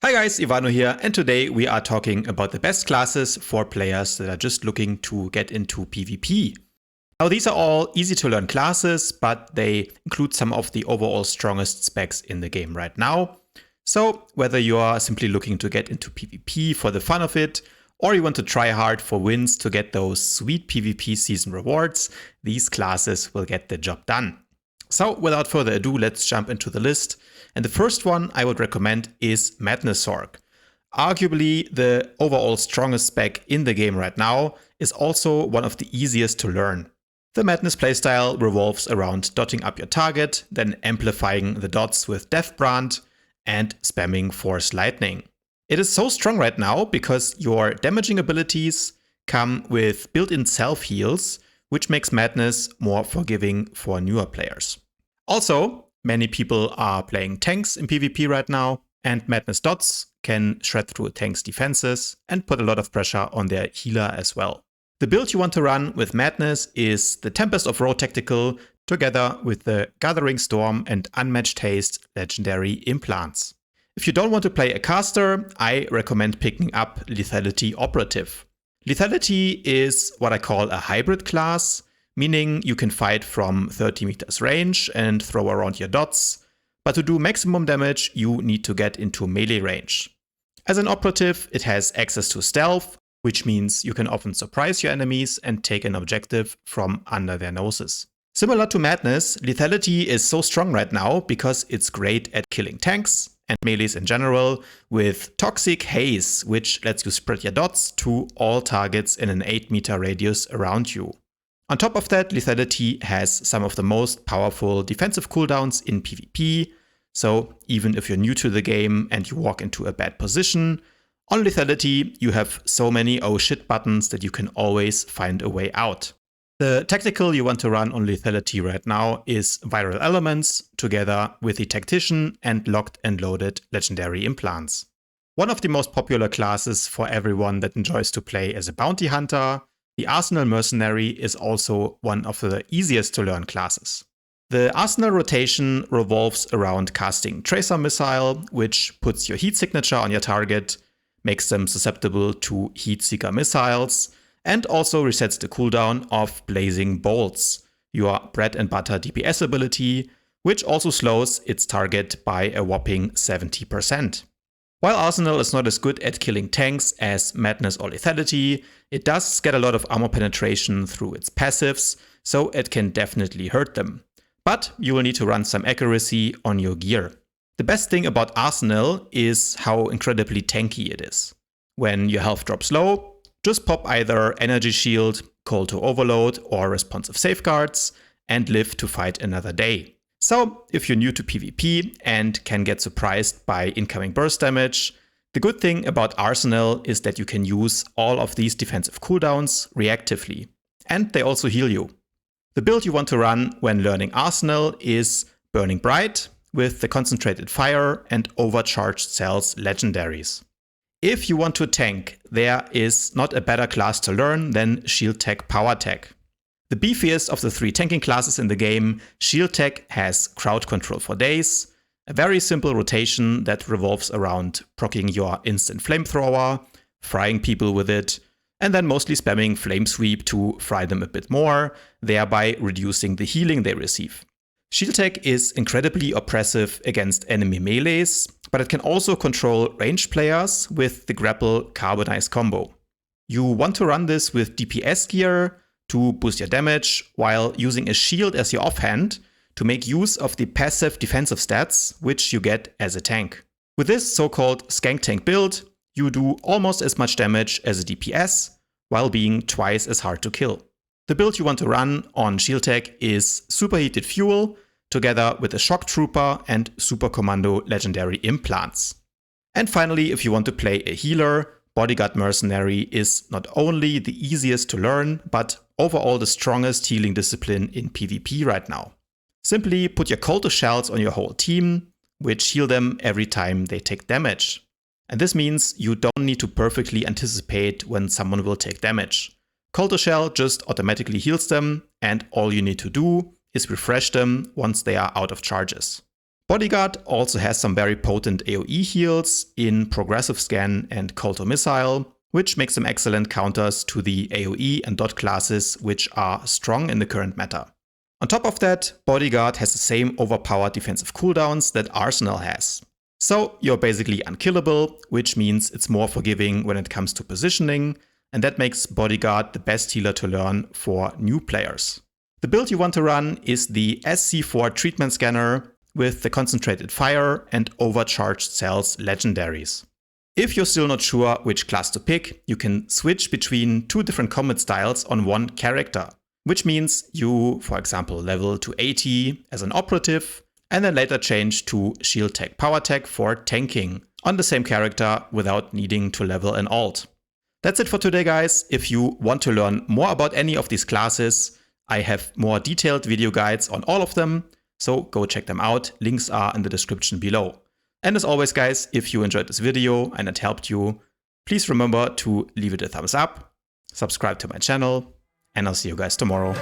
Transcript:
Hi guys, Ivano here, and today we are talking about the best classes for players that are just looking to get into PvP. Now these are all easy to learn classes, but they include some of the overall strongest specs in the game right now. So whether you are simply looking to get into PvP for the fun of it, or you want to try hard for wins to get those sweet PvP season rewards, these classes will get the job done. So without further ado, let's jump into the list. And the first one I would recommend is Madness Sorg. Arguably the overall strongest spec in the game right now, is also one of the easiest to learn. The Madness playstyle revolves around dotting up your target, then amplifying the dots with Death Brand and spamming Force Lightning. It is so strong right now because your damaging abilities come with built-in self-heals, which makes Madness more forgiving for newer players. Also, many people are playing tanks in PvP right now, and Madness dots can shred through a tank's defenses and put a lot of pressure on their healer as well. The build you want to run with Madness is the Tempest of Road Tactical together with the Gathering Storm and Unmatched Haste legendary implants. If you don't want to play a caster, I recommend picking up Lethality Operative. Lethality is what I call a hybrid class, meaning you can fight from 30 meters range and throw around your dots, but to do maximum damage you need to get into melee range. As an operative, it has access to stealth, which means you can often surprise your enemies and take an objective from under their noses. Similar to Madness, Lethality is so strong right now because it's great at killing tanks and melees in general with Toxic Haze, which lets you spread your dots to all targets in an 8-meter radius around you. On top of that, Lethality has some of the most powerful defensive cooldowns in PvP, so even if you're new to the game and you walk into a bad position, on Lethality you have so many oh shit buttons that you can always find a way out. The tactical you want to run on Lethality right now is Viral Elements, together with the Tactician and Locked and Loaded legendary implants. One of the most popular classes for everyone that enjoys to play as a bounty hunter, the Arsenal Mercenary is also one of the easiest to learn classes. The Arsenal rotation revolves around casting Tracer Missile, which puts your heat signature on your target, makes them susceptible to Heat Seeker missiles, and also resets the cooldown of Blazing Bolts, your bread and butter DPS ability, which also slows its target by a whopping 70%. While Arsenal is not as good at killing tanks as Madness or Lethality, it does get a lot of armor penetration through its passives, so it can definitely hurt them. But you will need to run some accuracy on your gear. The best thing about Arsenal is how incredibly tanky it is. When your health drops low, just pop either Energy Shield, Call to Overload, or Responsive Safeguards, and live to fight another day. So, if you're new to PvP and can get surprised by incoming burst damage, the good thing about Arsenal is that you can use all of these defensive cooldowns reactively, and they also heal you. The build you want to run when learning Arsenal is Burning Bright, with the Concentrated Fire and Overcharged Cells legendaries. If you want to tank, there is not a better class to learn than Shieldtech PowerTech. The beefiest of the 3 tanking classes in the game, Shieldtech has crowd control for days, a very simple rotation that revolves around proccing your instant flamethrower, frying people with it, and then mostly spamming Flame Sweep to fry them a bit more, thereby reducing the healing they receive. Shieldtech is incredibly oppressive against enemy melees, but it can also control ranged players with the Grapple Carbonize combo. You want to run this with DPS gear to boost your damage, while using a shield as your offhand to make use of the passive defensive stats, which you get as a tank. With this so-called Skank Tank build, you do almost as much damage as a DPS, while being twice as hard to kill. The build you want to run on Shieldtech is Superheated Fuel, together with a Shock Trooper and Super Commando legendary implants. And finally, if you want to play a healer, Bodyguard Mercenary is not only the easiest to learn, but overall the strongest healing discipline in PvP right now. Simply put your Cult of Shells on your whole team, which heal them every time they take damage. And this means you don't need to perfectly anticipate when someone will take damage. Cult of Shell just automatically heals them, and all you need to do is refresh them once they are out of charges. Bodyguard also has some very potent AoE heals in Progressive Scan and Colto Missile, which makes them excellent counters to the AoE and dot classes which are strong in the current meta. On top of that, Bodyguard has the same overpowered defensive cooldowns that Arsenal has. So you're basically unkillable, which means it's more forgiving when it comes to positioning, and that makes Bodyguard the best healer to learn for new players. The build you want to run is the SC4 treatment scanner with the concentrated fire and overcharged cells legendaries. If you're still not sure which class to pick, you can switch between two different combat styles on one character, which means you, for example, level to 80 as an operative and then later change to Shieldtech PowerTech for tanking on the same character without needing to level an alt. That's it for today, guys. If you want to learn more about any of these classes, I have more detailed video guides on all of them, so go check them out. Links are in the description below. And as always, guys, if you enjoyed this video and it helped you, please remember to leave it a thumbs up, subscribe to my channel, and I'll see you guys tomorrow.